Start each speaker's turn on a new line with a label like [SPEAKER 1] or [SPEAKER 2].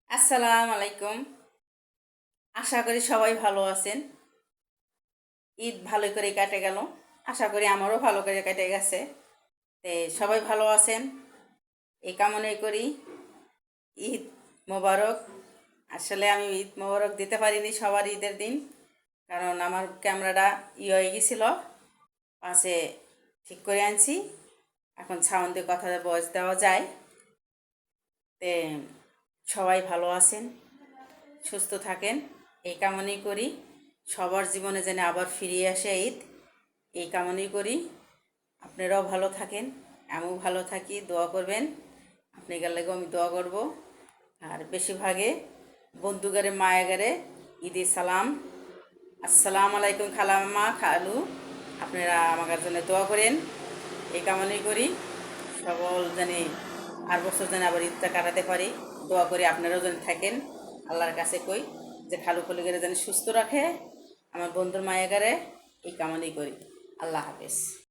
[SPEAKER 1] আসসালামু আলাইকুম। আশা করি সবাই ভালো আছেন। ঈদ ভালো করে কাটে গেল। আশা করি আমারও ভালো করে কেটে গেছে। সবাই ভালো আছেন এই কামনাই করি। ঈদ মোবারক। আসলে আমি ঈদ মোবারক দিতে পারিনি সবার ঈদের দিন, কারণ আমার ক্যামেরাটা হয়ে গেছিল। পাশে ঠিক করে আনছি, এখন সাউন্ড দিয়ে কথা ভয়েস দেওয়া যায়। তে সবাই ভালো আছেন, সুস্থ থাকেন এই কামনাই করি। সবার জীবনে যেন আবার ফিরিয়ে আসে ঈদ, এই কামনাই করি। আপনারাও ভালো থাকেন, আমিও ভালো থাকি, দোয়া করবেন। আপনি গেলে আমি দোয়া করব। আর বেশিরভাগে বন্ধুগারে মায়াগারে ঈদে সালাম। আসসালামু আলাইকুম খালাম্মা খালু, আপনারা আমার জন্য দোয়া করেন এই কামনাই করি। সকল জানি আর বছর যেন আবার ঈদটা কাটাতে পারি, দোয়া করি। আপনারাও যেন থাকেন, আল্লাহর কাছে কই যে খালু খলিগেরে যেন সুস্থ রাখে, আমার বন্ধুর মায়াগারে এই কামনাই করি। আল্লাহ হাফেজ।